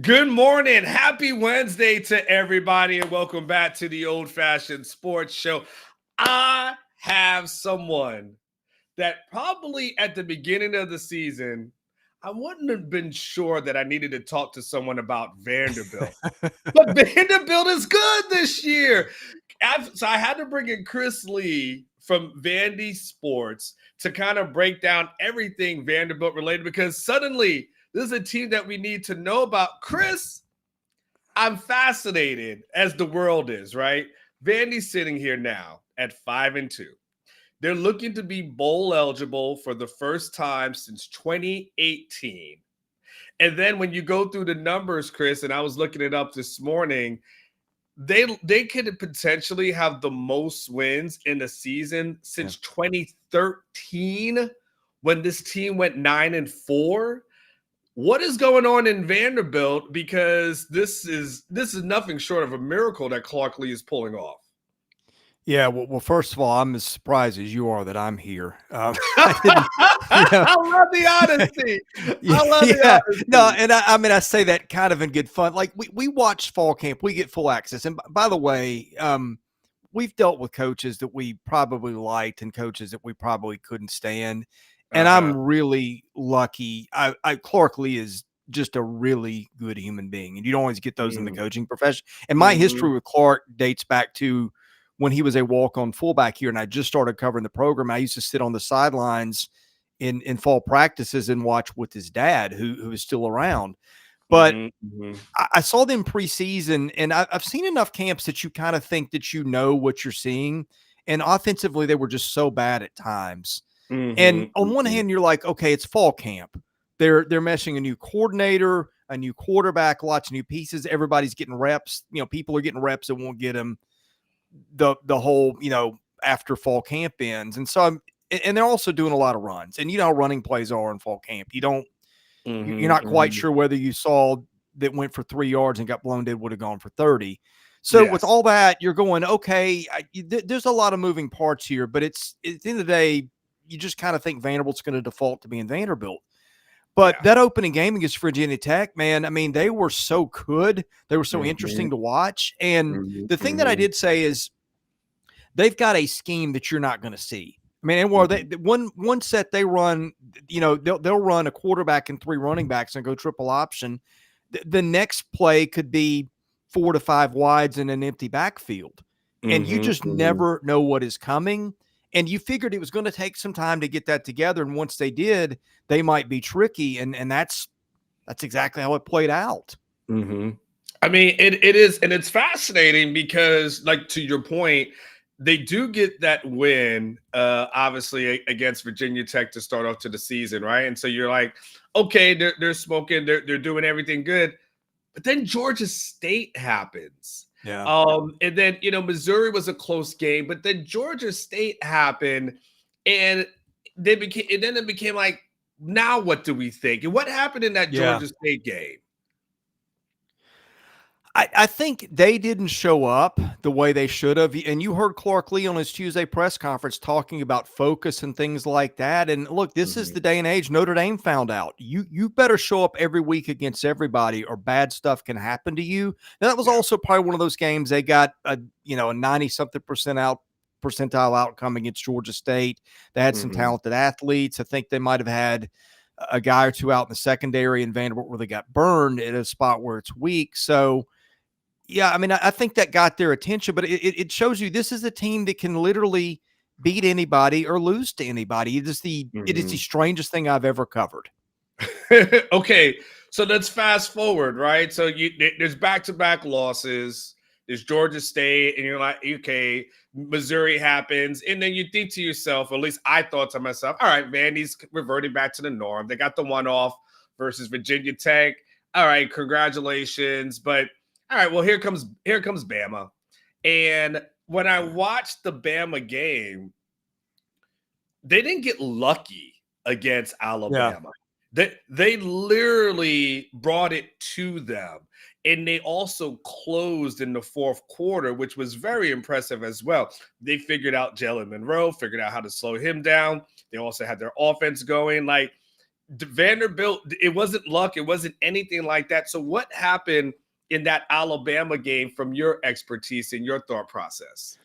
Good morning. Happy Wednesday to everybody, and welcome back to the Old Fashioned Sports Show. I have someone that probably at the beginning of the season, I wouldn't have been sure that I needed to talk to someone about Vanderbilt. But Vanderbilt is good this year. So I had to bring in Chris Lee from VandySports to kind of break down everything Vanderbilt related because suddenly this is a team that we need to know about. Chris, I'm fascinated as the world is, right? Vandy's sitting here now at 5-2. They're looking to be bowl eligible for the first time since 2018. And then when you go through the numbers, Chris, and I was looking it up this morning, they could potentially have the most wins in a season since 2013 when this team went 9-4. What is going on in Vanderbilt? Because this is nothing short of a miracle that Clark Lee is pulling off. Yeah, well, first of all, I'm as surprised as you are that I'm here. I love the honesty. I love the honesty. No, and I mean, I say that kind of in good fun. Like we watch fall camp, we get full access. And by the way, we've dealt with coaches that we probably liked and coaches that we probably couldn't stand. And I'm really lucky. Clark Lee is just a really good human being, and you don't always get those in the coaching profession. And my history with Clark dates back to when he was a walk-on fullback here, and I just started covering the program. I used to sit on the sidelines in fall practices and watch with his dad, who is still around. But I saw them preseason, and I've seen enough camps that you kind of think that you know what you're seeing. And offensively, they were just so bad at times. And on one hand, you're like, okay, it's fall camp. They're meshing a new coordinator, a new quarterback, lots of new pieces. Everybody's getting reps. People are getting reps that won't get them the whole, after fall camp ends. And so and they're also doing a lot of runs. And you know how running plays are in fall camp. You're not quite sure whether you saw that went for 3 yards and got blown dead would have gone for 30. So with all that, you're going, okay, there's a lot of moving parts here, but it's at the end of the day, you just kind of think Vanderbilt's going to default to being Vanderbilt. But that opening game against Virginia Tech, man, I mean, they were so good. They were so interesting to watch. And the thing that I did say is they've got a scheme that you're not going to see. I mean, one set they run, they'll run a quarterback and 3 running backs and go triple option. The next play could be 4 to 5 wides in an empty backfield. And you just never know what is coming. And you figured it was going to take some time to get that together. And once they did, they might be tricky. And that's exactly how it played out. I mean, it is. And it's fascinating because, like, to your point, they do get that win, obviously, against Virginia Tech to start off to the season, right? And so you're like, okay, they're smoking. They're doing everything good. But then Georgia State happens. Yeah. And then, Missouri was a close game, but then Georgia State happened, and it became like, now what do we think? And what happened in that Georgia State game? I think they didn't show up the way they should have. And you heard Clark Lee on his Tuesday press conference talking about focus and things like that. And look, this is the day and age Notre Dame found out. You better show up every week against everybody or bad stuff can happen to you. Now, that was also probably one of those games they got a 90-something percentile outcome against Georgia State. They had some talented athletes. I think they might have had a guy or two out in the secondary in Vanderbilt where they got burned at a spot where it's weak. So, yeah, I mean, I think that got their attention, but it shows you this is a team that can literally beat anybody or lose to anybody. It is the strangest thing I've ever covered. Okay, so let's fast forward, right? So there's back-to-back losses. There's Georgia State, and you're like, okay, Missouri happens, and then you think to yourself, or at least I thought to myself, all right, Vandy's reverting back to the norm. They got the one-off versus Virginia Tech. All right, congratulations, but all right, well, here comes Bama. And when I watched the Bama game, they didn't get lucky against Alabama. They literally brought it to them. And they also closed in the fourth quarter, which was very impressive as well. They figured out Jalen Monroe, figured out how to slow him down. They also had their offense going. Like, Vanderbilt, it wasn't luck. It wasn't anything like that. So what happened in that Alabama game from your expertise and your thought process?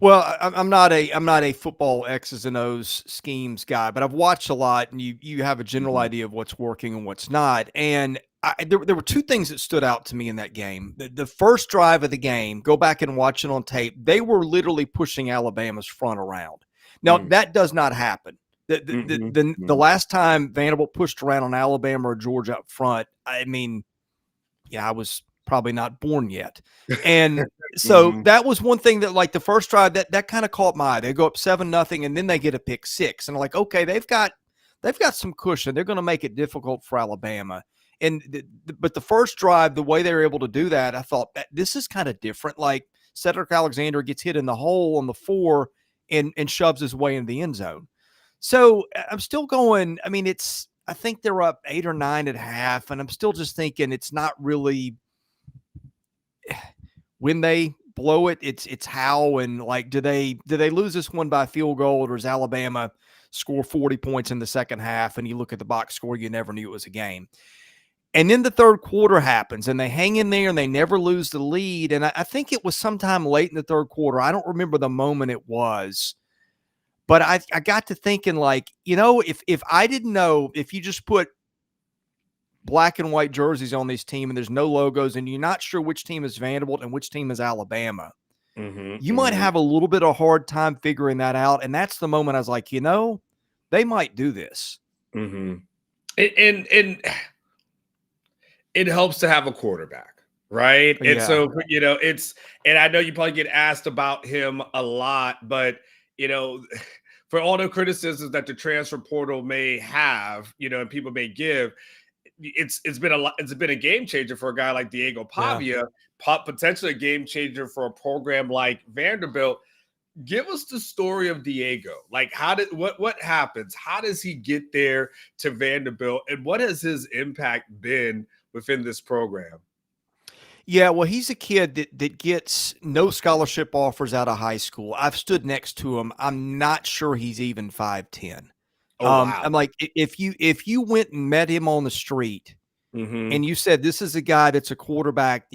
Well, I'm not a football X's and O's schemes guy, but I've watched a lot, and you have a general Mhm. idea of what's working and what's not. And there were two things that stood out to me in that game. The first drive of the game, go back and watch it on tape. They were literally pushing Alabama's front around. Now that does not happen. The Mhm. last time Vanderbilt pushed around on Alabama or Georgia up front, I mean, yeah, I was probably not born yet. And so Mhm. that was one thing that, like, the first drive that kind of caught my eye. They go up 7-0, and then they get a pick six. And I'm like, okay, they've got some cushion. They're going to make it difficult for Alabama. And but the first drive, the way they were able to do that, I thought this is kind of different. Like, Cedric Alexander gets hit in the hole on the 4 and shoves his way in the end zone. So I'm still going. I mean, I think they're up 8 or 9 at half, and I'm still just thinking it's not really when they blow it. It's how, and like, do they lose this one by field goal, or does Alabama score 40 points in the second half? And you look at the box score, you never knew it was a game. And then the third quarter happens, and they hang in there, and they never lose the lead. And I think it was sometime late in the third quarter. I don't remember the moment it was. But I got to thinking, like, if I didn't know, if you just put black and white jerseys on this team and there's no logos and you're not sure which team is Vanderbilt and which team is Alabama, Mhm. you might Mhm. have a little bit of hard time figuring that out. And that's the moment I was like, they might do this. Mhm. And it helps to have a quarterback, right? And Yeah. so, it's, and I know you probably get asked about him a lot, but, you know, for all the criticisms that the transfer portal may have, and people may give, it's been a lot. It's been a game changer for a guy like Diego Yeah. Pavia, potentially a game changer for a program like Vanderbilt. Give us the story of Diego. Like, what happens? How does he get there to Vanderbilt, and what has his impact been within this program? Yeah, well, he's a kid that gets no scholarship offers out of high school. I've stood next to him. I'm not sure he's even 5'10". Oh wow. I'm like, if you went and met him on the street Mm-hmm. and you said this is a guy that's a quarterback,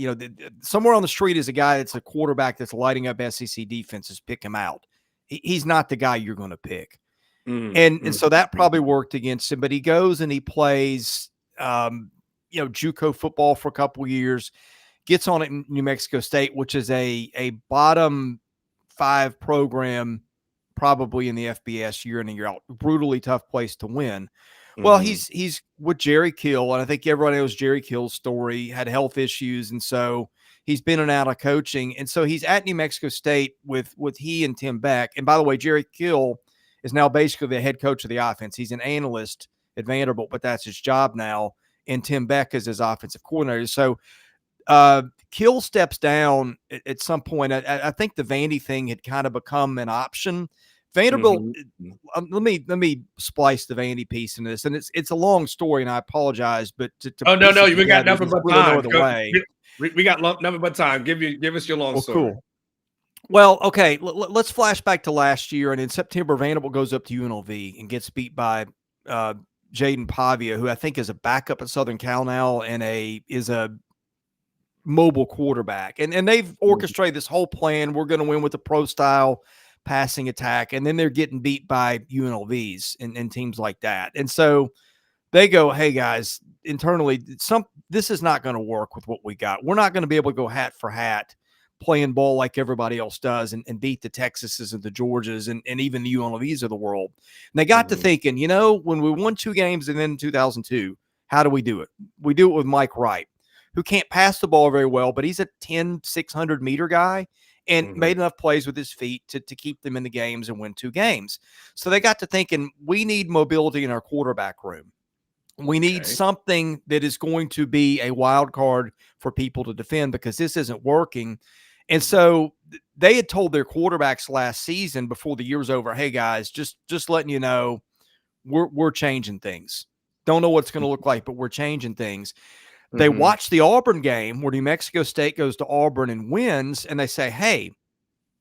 somewhere on the street is a guy that's a quarterback that's lighting up SEC defenses, pick him out. He's not the guy you're going to pick. And so that Mm-hmm. probably worked against him, but he goes and he plays, JUCO football for a couple of years, gets on it in New Mexico State, which is a bottom 5 program, probably in the FBS year in and year out. Brutally tough place to win. Well, Mm-hmm. he's with Jerry Kill, and I think everyone knows Jerry Kill's story. Had health issues, and so he's been in and out of coaching. And so he's at New Mexico State with he and Tim Beck. And by the way, Jerry Kill is now basically the head coach of the offense. He's an analyst at Vanderbilt, but that's his job now. And Tim Beck is his offensive coordinator. So Kill steps down at some point. I think the Vandy thing had kind of become an option. Vanderbilt. Mm-hmm. Let me splice the Vandy piece into this, and it's a long story, and I apologize, but to Oh no, piece no, it we got together, nothing there's but really no time. other way. We got nothing but time. Give us your long Well, story. cool. Well, okay, let's flash back to last year, and in September, Vanderbilt goes up to UNLV and gets beat by Jaden Pavia, who I think is a backup at Southern Cal now, and is a mobile quarterback. And they've orchestrated this whole plan. We're going to win with the pro style passing attack. And then they're getting beat by UNLVs and teams like that. And so they go, hey guys, internally, this is not going to work with what we got. We're not going to be able to go hat for hat playing ball like everybody else does and beat the Texases and the Georgias and even the UNLVs of the world. And they got to thinking, when we won 2 games and then in 2002, how do we do it? We do it with Mike Wright, who can't pass the ball very well, but he's a 600-meter guy and Mm-hmm. made enough plays with his feet to keep them in the games and win 2 games. So they got to thinking, we need mobility in our quarterback room. We need something that is going to be a wild card for people to defend because this isn't working. And so they had told their quarterbacks last season before the year was over, hey guys, just letting you know, we're changing things. Don't know what's going to look like, but we're changing things. They Mm-hmm. watch the Auburn game where New Mexico State goes to Auburn and wins, and they say, hey,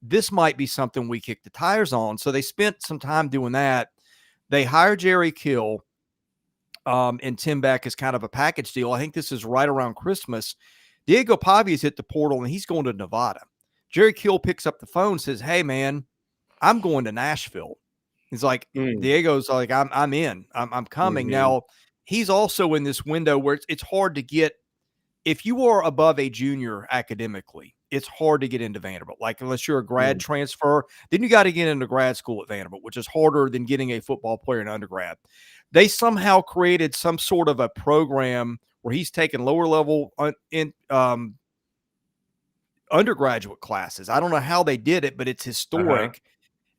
this might be something we kick the tires on. So they spent some time doing that. They hired Jerry Kill. and Tim Beck is kind of a package deal. I think this is right around Christmas. Diego Pavia's hit the portal, and he's going to Nevada. Jerry Kill picks up the phone and says, "Hey, man, I'm going to Nashville." He's like, Diego's like, I'm in. I'm coming. Now, he's also in this window where it's hard to get. If you are above a junior academically, it's hard to get into Vanderbilt. Like, unless you're a grad transfer, then you got to get into grad school at Vanderbilt, which is harder than getting a football player in undergrad. They somehow created some sort of a program where he's taking lower level undergraduate classes. I don't know how they did it, but it's historic.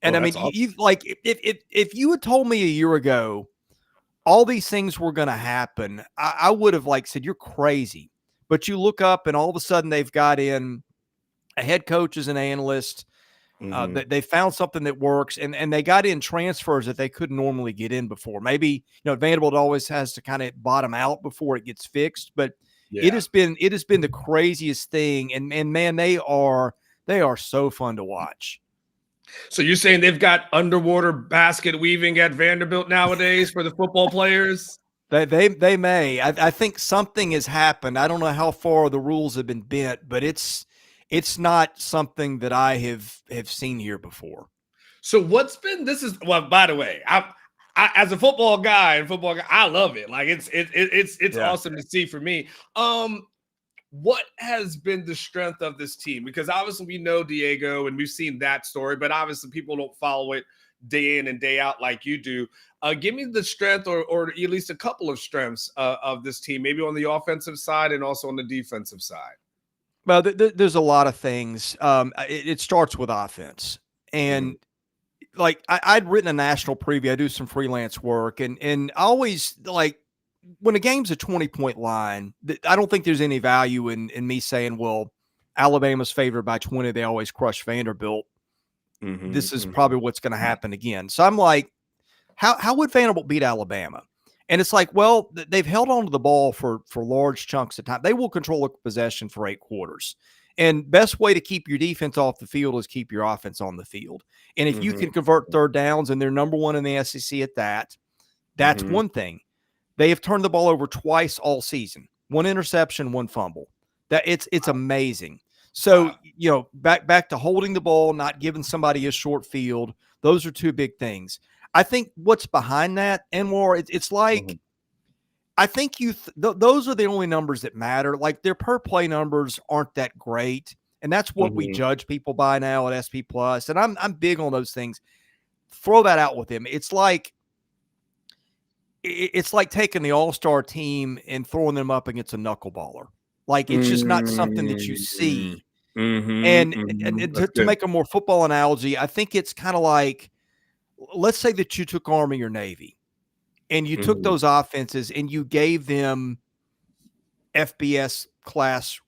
And I mean, awesome. you like if you had told me a year ago all these things were going to happen, I would have like said, you're crazy. But you look up and all of a sudden they've got in a head coach as an analyst. They found something that works, and they got in transfers that they couldn't normally get in before. Maybe, Vanderbilt always has to kind of bottom out before it gets fixed, but it has been the craziest thing. And man, they are so fun to watch. So you're saying they've got underwater basket weaving at Vanderbilt nowadays for the football players? They may. I think something has happened. I don't know how far the rules have been bent, but it's not something that I have seen here before. So what's been by the way, I as a football guy, I love it. Like it's awesome to see for me. What has been the strength of this team? Because obviously we know Diego and we've seen that story, but obviously people don't follow it day in and day out like you do. Give me the strength or at least a couple of strengths of this team, maybe on the offensive side and also on the defensive side. Well, there's a lot of things. It starts with offense. And like I'd written a national preview. I do some freelance work, and I always like when a game's a 20-point line, I don't think there's any value in me saying, well, Alabama's favored by 20. They always crush Vanderbilt. This is probably what's going to happen again. So I'm like, how would Vanderbilt beat Alabama? And it's like, well, they've held on to the ball for large chunks of time. They will control a possession for 8 quarters. And best way to keep your defense off the field is keep your offense on the field. And if you can convert third downs, and they're number one in the SEC at that, that's one thing. They have turned the ball over twice all season. 1 interception, 1 fumble. That it's amazing. So, back to holding the ball, not giving somebody a short field. Those are 2 big things. I think what's behind that, Anwar, it's like I think those are the only numbers that matter. Like their per play numbers aren't that great, and that's what we judge people by now at SP Plus. And I'm big on those things. Throw that out with them. It's like taking the all-star team and throwing them up against a knuckleballer. Like it's just not something that you see. And to make a more football analogy, I think it's kind of like, let's say that you took Army or Navy and you took those offenses and you gave them FBS class,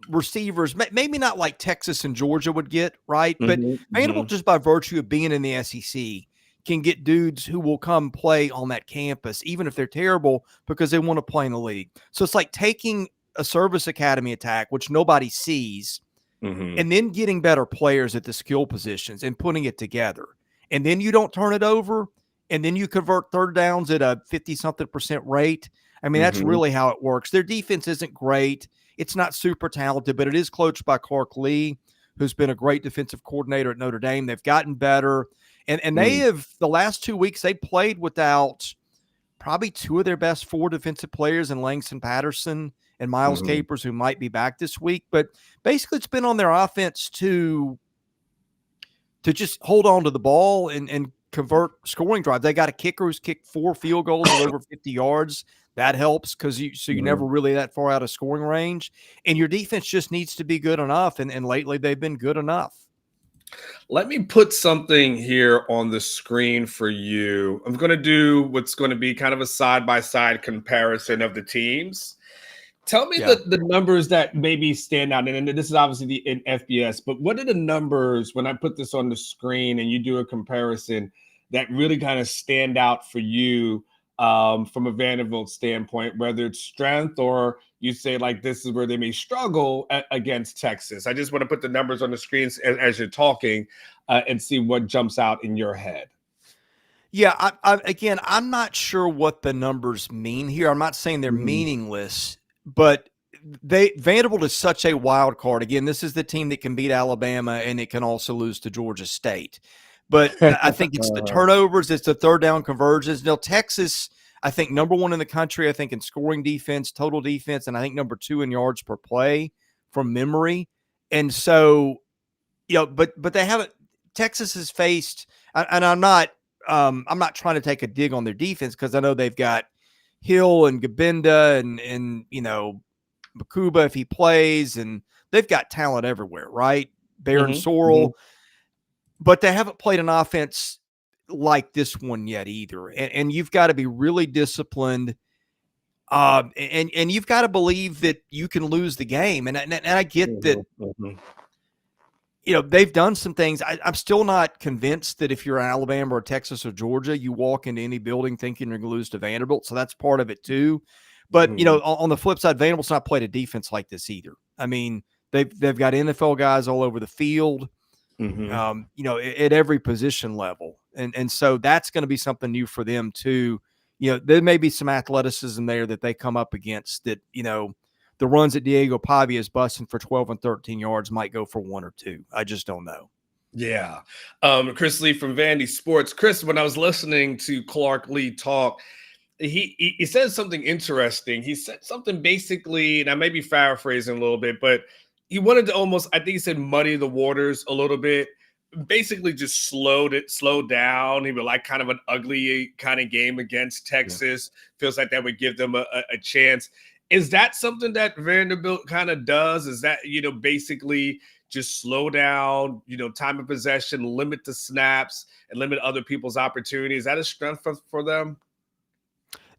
receivers, maybe not like Texas and Georgia would get, right? But Vanderbilt, just by virtue of being in the SEC, can get dudes who will come play on that campus, even if they're terrible, because they want to play in the league. So it's like taking a service academy attack, which nobody sees, and then getting better players at the skill positions and putting it together. And then you don't turn it over, and then you convert third downs at a 50-something% rate. I mean, that's really how it works. Their defense isn't great. It's not super talented, but it is coached by Clark Lee, who's been a great defensive coordinator at Notre Dame. They've gotten better. And they have, the last 2 weeks, they played without probably 2 of their best 4 defensive players in Langston Patterson and Miles Capers, who might be back this week. But basically, it's been on their offense to just hold on to the ball and convert scoring drives. They got a kicker who's kicked 4 field goals at over 50 yards. That helps because you're never really that far out of scoring range. And your defense just needs to be good enough. And lately, they've been good enough. Let me put something here on the screen for you. I'm going to do what's going to be kind of a side-by-side comparison of the teams. Tell me the numbers that maybe stand out. And this is obviously in FBS, but what are the numbers when I put this on the screen and you do a comparison that really kind of stand out for you from a Vanderbilt standpoint, whether it's strength or you say like this is where they may struggle against Texas? I just want to put the numbers on the screens as you're talking and see what jumps out in your head. Yeah, again, I'm not sure what the numbers mean here. I'm not saying they're meaningless, but Vanderbilt is such a wild card. Again, this is the team that can beat Alabama and it can also lose to Georgia State. But I think it's the turnovers, it's the third down conversions. Now, Texas, I think number one in the country, I think in scoring defense, total defense, and I think number two in yards per play from memory. And so, but they haven't. Texas has faced, and I'm not trying to take a dig on their defense because I know they've got Hill and Gabinda and Makuba if he plays, and they've got talent everywhere, right? Baron Sorrell, but they haven't played an offense like this one yet either. And you've got to be really disciplined. And you've got to believe that you can lose the game. And I get that, they've done some things. I'm still not convinced that if you're Alabama or Texas or Georgia, you walk into any building thinking you're going to lose to Vanderbilt. So that's part of it too. But, on the flip side, Vanderbilt's not played a defense like this either. I mean, they've got NFL guys all over the field, at every position level. And so that's going to be something new for them too. There may be some athleticism there that they come up against that, the runs that Diego Pavia is busting for 12 and 13 yards might go for 1 or 2. I just don't know. Yeah. Chris Lee from VandySports. Chris, when I was listening to Clark Lee talk, he said something interesting. He said something basically, and I may be paraphrasing a little bit, but he wanted to almost, I think he said, muddy the waters a little bit. Basically just slow down. He would like kind of an ugly kind of game against Texas. Yeah. Feels like that would give them a chance. Is that something that Vanderbilt kind of does? Is that, basically just slow down, time of possession, limit the snaps, and limit other people's opportunities? Is that a strength for them?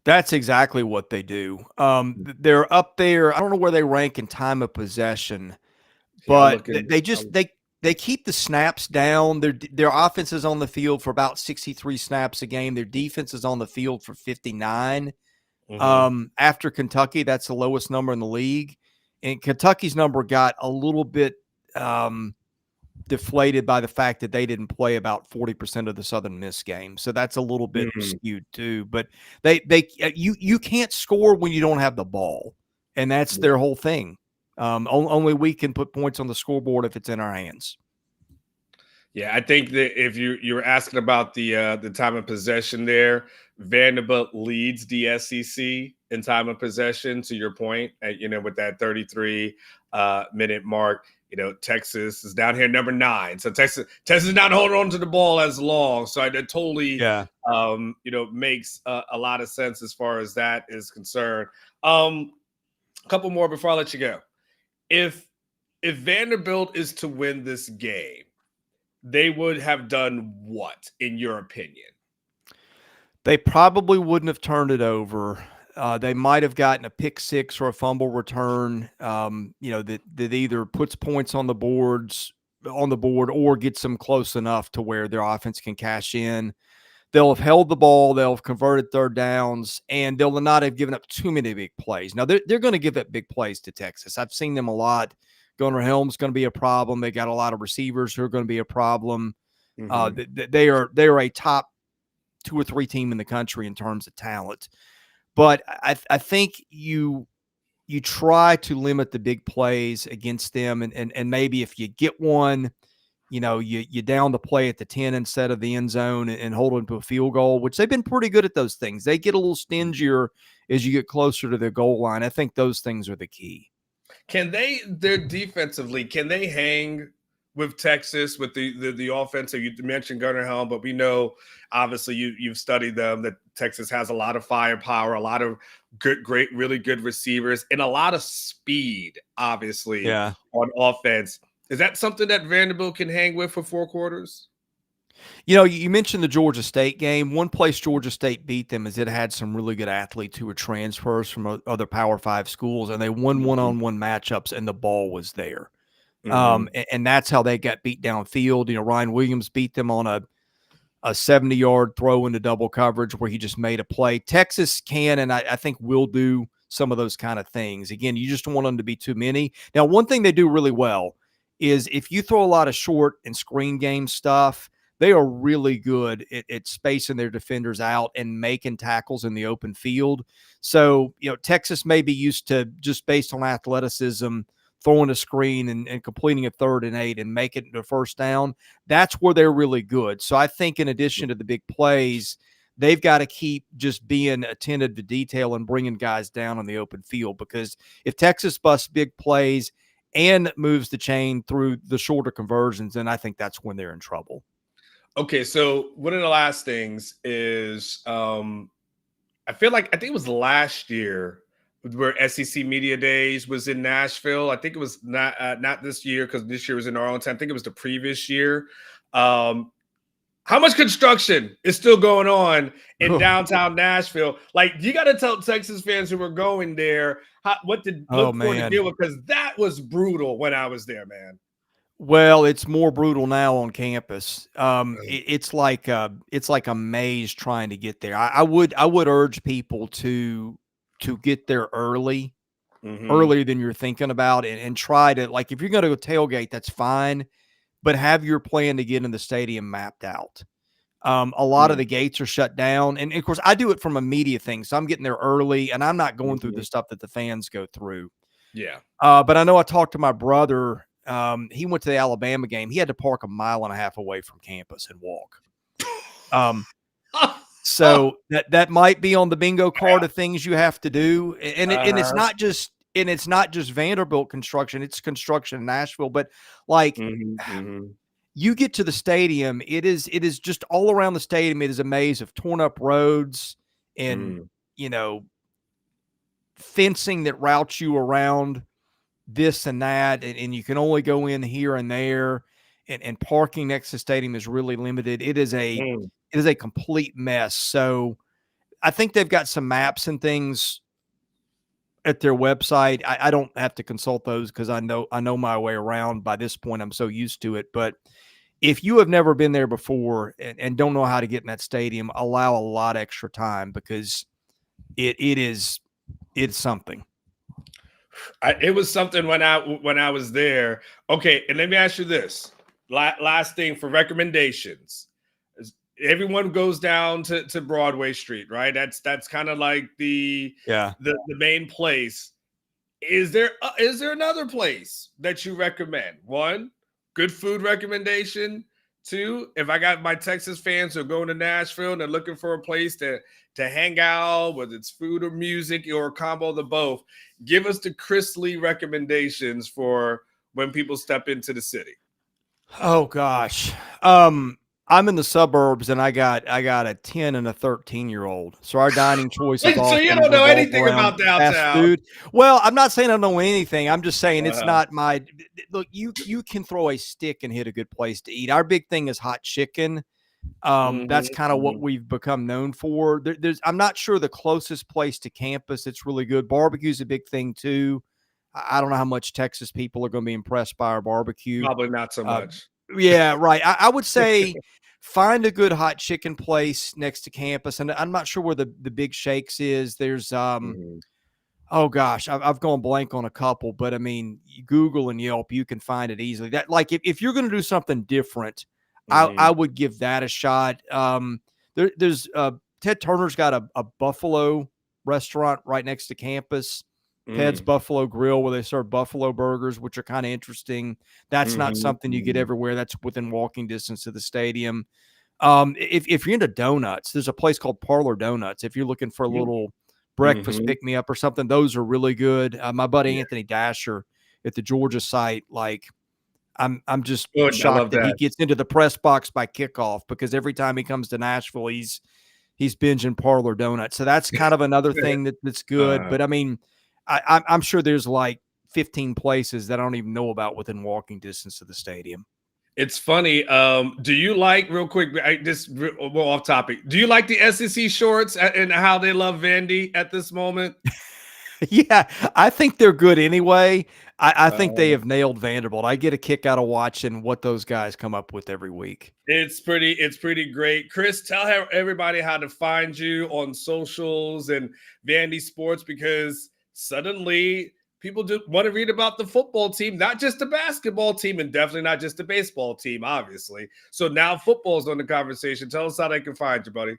That's exactly what they do. They're up there. I don't know where they rank in time of possession, but they keep the snaps down. Their offense is on the field for about 63 snaps a game. Their defense is on the field for 59. After Kentucky, that's the lowest number in the league. And Kentucky's number got a little bit deflated by the fact that they didn't play about 40% of the Southern Miss game. So that's a little bit skewed too. But you can't score when you don't have the ball. And that's their whole thing. Only we can put points on the scoreboard if it's in our hands. Yeah, I think that if you were asking about the time of possession there, Vanderbilt leads the SEC in time of possession. To your point, with that 33 minute mark, Texas is down here number 9. So Texas is not holding on to the ball as long. So it totally, makes a lot of sense as far as that is concerned. A couple more before I let you go. If Vanderbilt is to win this game, they would have done what, in your opinion? They probably wouldn't have turned it over. They might have gotten a pick six or a fumble return, that either puts points on the board or gets them close enough to where their offense can cash in. They'll have held the ball. They'll have converted third downs, and they'll not have given up too many big plays. Now, they're going to give up big plays to Texas. I've seen them a lot. Gunnar Helm's going to be a problem. They got a lot of receivers who are going to be a problem. They are a top 2 or 3 team in the country in terms of talent. But I think you try to limit the big plays against them, and maybe if you get one, you down the play at the 10 instead of the end zone and hold them to a field goal, which they've been pretty good at those things. They get a little stingier as you get closer to the goal line. I think those things are the key. They're defensively, can they hang with Texas with the offense? So you mentioned Gunnar Helm, but we know obviously you've studied them, that Texas has a lot of firepower, a lot of really good receivers, and a lot of speed, obviously, on offense. Is that something that Vanderbilt can hang with for 4 quarters? You mentioned the Georgia State game. One place Georgia State beat them is it had some really good athletes who were transfers from other Power 5 schools, and they won one-on-one matchups, and the ball was there. And that's how they got beat downfield. Ryan Williams beat them on a 70-yard throw into double coverage where he just made a play. Texas can, and I think will do some of those kind of things. Again, you just don't want them to be too many. Now, one thing they do really well is if you throw a lot of short and screen game stuff, they are really good at spacing their defenders out and making tackles in the open field. So, Texas may be used to just based on athleticism, throwing a screen and completing a 3rd and 8 and make it into first down. That's where they're really good. So I think in addition to the big plays, they've got to keep just being attentive to detail and bringing guys down on the open field, because if Texas busts big plays and moves the chain through the shorter conversions, then I think that's when they're in trouble. Okay, so one of the last things is I think it was last year where SEC Media Days was in Nashville. I think it was not this year because this year was in Arlington. I think it was the previous year. How much construction is still going on in downtown Nashville? Like, you got to tell Texas fans who were going there what to look for to deal with, because that was brutal when I was there, man. Well, it's more brutal now on campus. It's like a maze trying to get there. I would urge people to get there earlier than you're thinking about, and try to, like, if you're going to go tailgate, that's fine, but have your plan to get in the stadium mapped out. A lot of the gates are shut down, and of course I do it from a media thing, so I'm getting there early, and I'm not going through the stuff that the fans go through. Yeah. But I know I talked to my brother. He went to the Alabama game. He had to park 1.5 miles away from campus and walk. So that might be on the bingo card of things you have to do. And it's not just Vanderbilt construction, it's construction in Nashville. But like, you get to the stadium, it is just all around the stadium. It is a maze of torn up roads and fencing that routes you around this and that, and you can only go in here and there, and parking next to the stadium is really limited. It is a complete mess. So I think they've got some maps and things at their website. I don't have to consult those because I know my way around by this point. I'm so used to it. But if you have never been there before and don't know how to get in that stadium, allow a lot of extra time, because it's something. It was something when I was there. Okay, and let me ask you this last thing for recommendations. Everyone goes down to Broadway Street, right? That's kind of like the main place. Is there another place that you recommend? One, good food recommendation. Two, if I got my Texas fans who are going to Nashville and they're looking for a place to hang out, whether it's food or music or a combo of the both, give us the Chris Lee recommendations for when people step into the city. Oh gosh. I'm in the suburbs, and I got a 10 and a 13-year-old. So our dining choices so you don't know anything about downtown. Fast food. Well, I'm not saying I don't know anything. I'm just saying it's not my look. You can throw a stick and hit a good place to eat. Our big thing is hot chicken. That's kind of what we've become known for. I'm not sure the closest place to campus that's really good. Barbecue's a big thing too. I don't know how much Texas people are going to be impressed by our barbecue. Probably not so much. Yeah, right. I would say find a good hot chicken place next to campus. And I'm not sure where the Big Shakes is. There's oh gosh, I've gone blank on a couple, but I mean, Google and Yelp, you can find it easily. That, like, if you're going to do something different, I would give that a shot. There's Ted Turner's got a Buffalo restaurant right next to campus. Ted's Buffalo Grill, where they serve buffalo burgers, which are kind of interesting. That's not something you get everywhere. That's within walking distance of the stadium. If you're into donuts, there's a place called Parlor Donuts. If you're looking for a little breakfast pick-me-up or something, those are really good. My buddy Anthony Dasher at the Georgia site, like, I'm just shocked that he gets into the press box by kickoff, because every time he comes to Nashville, he's binging Parlor Donuts. So that's kind of another thing that's good. But I mean, I'm sure there's like 15 places that I don't even know about within walking distance of the stadium. It's funny. Do you like, real quick, off topic, do you like the SEC shorts and how they love Vandy at this moment? Yeah, I think they're good anyway. I think they have nailed Vanderbilt. I get a kick out of watching what those guys come up with every week. It's pretty great. Chris, tell everybody how to find you on socials and VandySports, because suddenly people just want to read about the football team, not just the basketball team, and definitely not just the baseball team, obviously. So now football's on the conversation. Tell us how they can find you, buddy.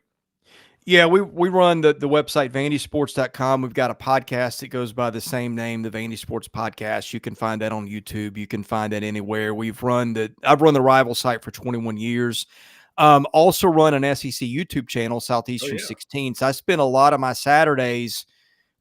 Yeah, we run the website VandySports.com. We've got a podcast that goes by the same name, the VandySports Podcast. You can find that on YouTube. You can find that anywhere. I've run the rival site for 21 years. Also run an SEC YouTube channel, Southeastern 16. So I spend a lot of my Saturdays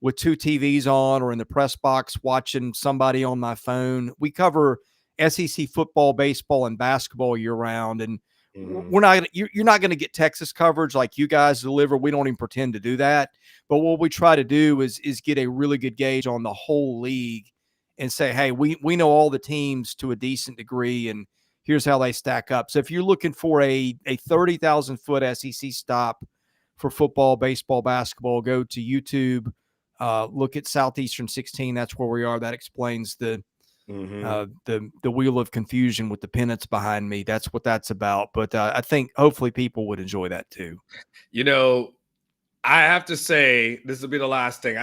with two TVs on or in the press box watching somebody on my phone. We cover SEC football, baseball, and basketball year round. And you're not going to get Texas coverage like you guys deliver. We don't even pretend to do that. But what we try to do is get a really good gauge on the whole league and say, hey, we know all the teams to a decent degree, and here's how they stack up. So if you're looking for a 30,000 foot SEC stop for football, baseball, basketball, go to YouTube. Look at Southeastern 16. That's where we are. That explains the wheel of confusion with the pennants behind me. That's what that's about. But I think hopefully people would enjoy that too. You know, I have to say, this will be the last thing.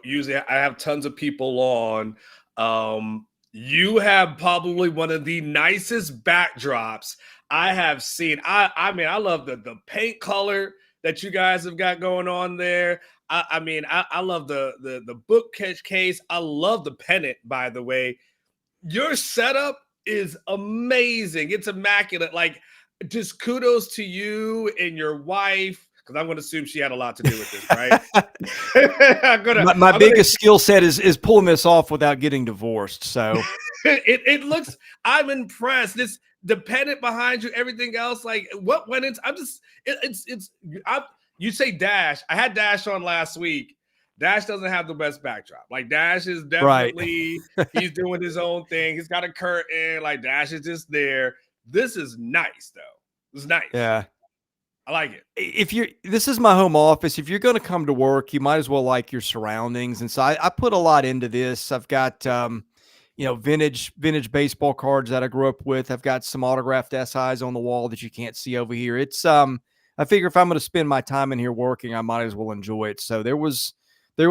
Usually I have tons of people on. You have probably one of the nicest backdrops I have seen. I mean, I love the paint color that you guys have got going on there. I love the bookcase. I love the pennant, by the way. Your setup is amazing. It's immaculate. Like, just kudos to you and your wife, because I'm going to assume she had a lot to do with this, right? my biggest skill set is pulling this off without getting divorced. So it looks. I'm impressed. The pennant behind you, everything else. Like, what went into? You say Dash. I had Dash on last week. Dash doesn't have the best backdrop. Like, Dash is definitely, he's doing his own thing. He's got a curtain. Like, Dash is just there. This is nice, though. It's nice. Yeah. I like it. This is my home office. If you're going to come to work, you might as well like your surroundings. And so I put a lot into this. I've got, vintage baseball cards that I grew up with. I've got some autographed SIs on the wall that you can't see over here. It's, I figure if I'm going to spend my time in here working, I might as well enjoy it. So there was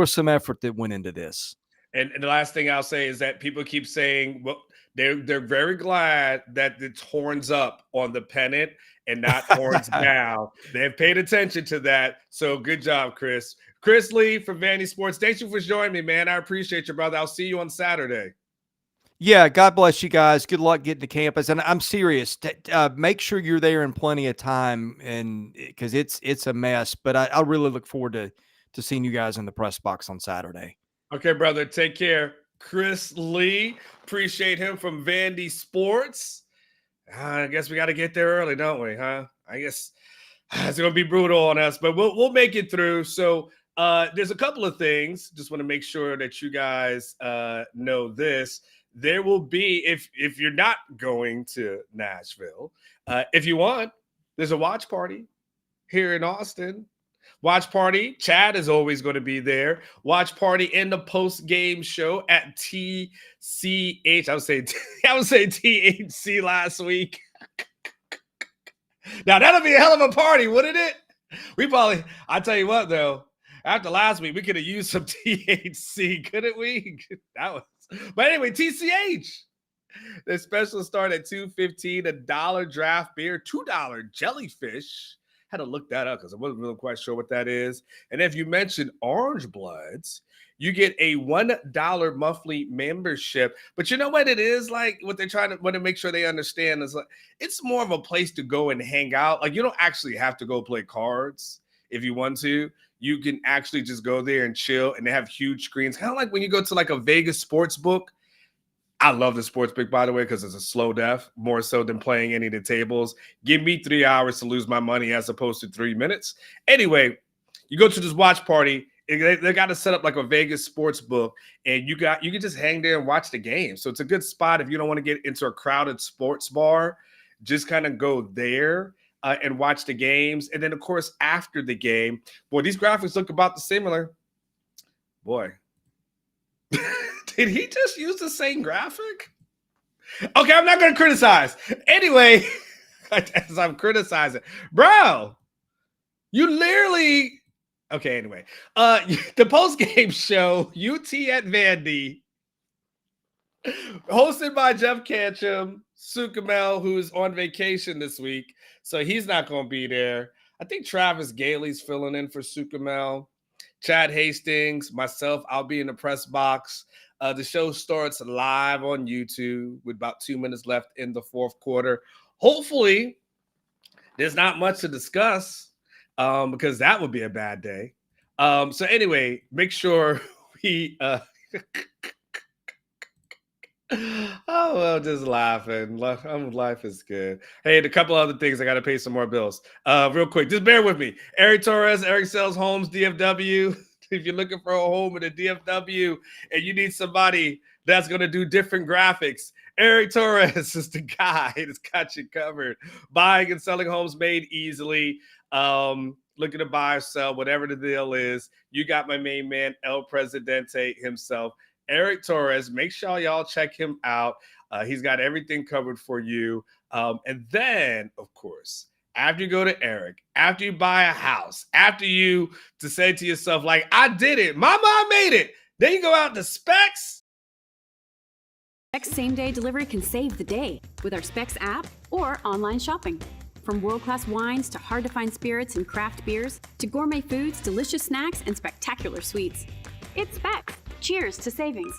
some effort that went into this. And the last thing I'll say is that people keep saying, well, they're very glad that it's horns up on the pennant and not horns down. They've paid attention to that. So good job, Chris. Chris Lee from VandySports. Thank you for joining me, man. I appreciate you, brother. I'll see you on Saturday. Yeah, God bless you guys. Good luck getting to campus. And I'm serious. Make sure you're there in plenty of time, and because it's a mess. But I really look forward to seeing you guys in the press box on Saturday. Okay, brother. Take care. Chris Lee. Appreciate him from VandySports. I guess we got to get there early, don't we? Huh? I guess it's going to be brutal on us, but we'll make it through. So there's a couple of things. Just want to make sure that you guys know this. There will be, if you're not going to Nashville, if you want, there's a watch party here in Austin. Watch party. Chad is always going to be there. Watch party in the post-game show at TCH. I would say THC last week. Now, that'll be a hell of a party, wouldn't it? I'll tell you what, though. After last week, we could have used some THC, couldn't we? But anyway, TCH. The special start at $2.15, $1 draft beer, $2 jellyfish. Had to look that up because I wasn't really quite sure what that is. And if you mention Orange Bloods, you get a $1 monthly membership. But you know what it is? Like, what they're trying to make sure they understand is, like, it's more of a place to go and hang out. Like, you don't actually have to go play cards if you want to. You can actually just go there and chill, and they have huge screens. Kind of like when you go to like a Vegas sports book. I love the sports book, by the way, because it's a slow death, more so than playing any of the tables. Give me 3 hours to lose my money as opposed to 3 minutes. Anyway, you go to this watch party. They got to set up like a Vegas sports book, and you can just hang there and watch the game. So it's a good spot if you don't want to get into a crowded sports bar. Just kind of go there and watch the games. And then, of course, after the game, boy, these graphics look about the similar. Boy. Did he just use the same graphic? Okay, I'm not going to criticize. Anyway, as I'm criticizing. Bro, you literally... Okay, anyway. The post-game show, UT at Vandy. Hosted by Jeff Ketchum, Sukamel, who's on vacation this week, so he's not going to be there. I think Travis Gailey's filling in for Sukamel. Chad Hastings, myself, I'll be in the press box. The show starts live on YouTube with about 2 minutes left in the fourth quarter. Hopefully, there's not much to discuss because that would be a bad day. So anyway, make sure we oh, well, just laughing. Life is good. Hey, and a couple other things. I got to pay some more bills. Real quick, just bear with me. Eric Torres, Eric Sells Homes, DFW. If you're looking for a home in the DFW and you need somebody that's going to do different graphics, Eric Torres is the guy that's got you covered. Buying and selling homes made easily. Looking to buy or sell, whatever the deal is. You got my main man, El Presidente himself. Eric Torres, make sure y'all check him out. He's got everything covered for you. And then, of course, after you go to Eric, after you buy a house, after you to say to yourself, like, I did it, my mom made it. Then you go out to Specs. Specs same-day delivery can save the day with our Specs app or online shopping. From world-class wines to hard-to-find spirits and craft beers to gourmet foods, delicious snacks, and spectacular sweets. It's Specs. Cheers to savings.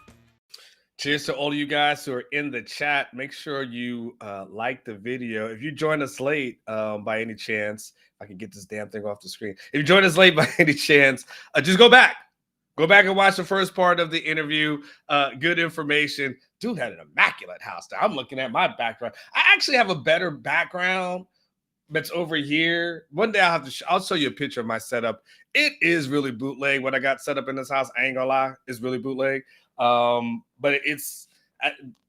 Cheers to all of you guys who are in the chat. Make sure you like the video. If you join us late by any chance, I can get this damn thing off the screen. If you join us late by any chance, just go back. Go back and watch the first part of the interview. Good information. Dude had an immaculate house there. I'm looking at my background. I actually have a better background that's over here. One day I'll show you a picture of my setup. It is really bootleg. What I got set up in this house, I ain't gonna lie, it's really bootleg. But it's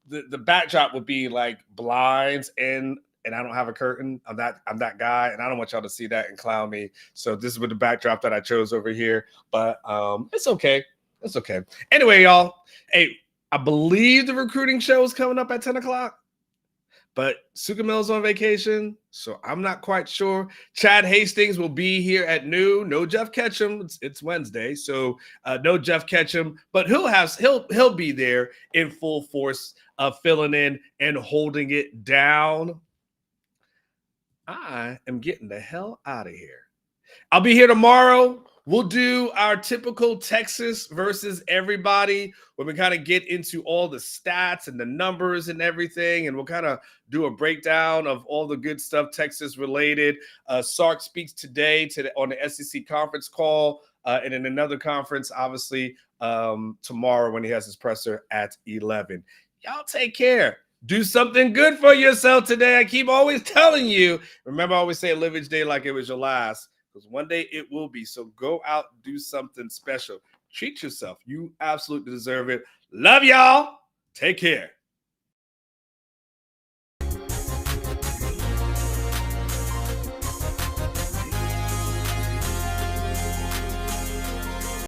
the backdrop would be like blinds and I don't have a curtain. I'm that guy, and I don't want y'all to see that and clown me. So this is with the backdrop that I chose over here. But it's okay. It's okay. Anyway, y'all. Hey, I believe the recruiting show is coming up at 10 o'clock. But Sukamel's on vacation, so I'm not quite sure. Chad Hastings will be here at noon. No Jeff Ketchum. It's Wednesday, so no Jeff Ketchum. But he'll be there in full force, filling in and holding it down. I am getting the hell out of here. I'll be here tomorrow. We'll do our typical Texas versus everybody where we kind of get into all the stats and the numbers and everything. And we'll kind of do a breakdown of all the good stuff Texas related. Sark speaks today on the SEC conference call and in another conference, obviously, tomorrow when he has his presser at 11. Y'all take care. Do something good for yourself today. I keep always telling you. Remember, I always say live each day like it was your last. Because one day it will be. So go out, do something special. Treat yourself. You absolutely deserve it. Love y'all. Take care.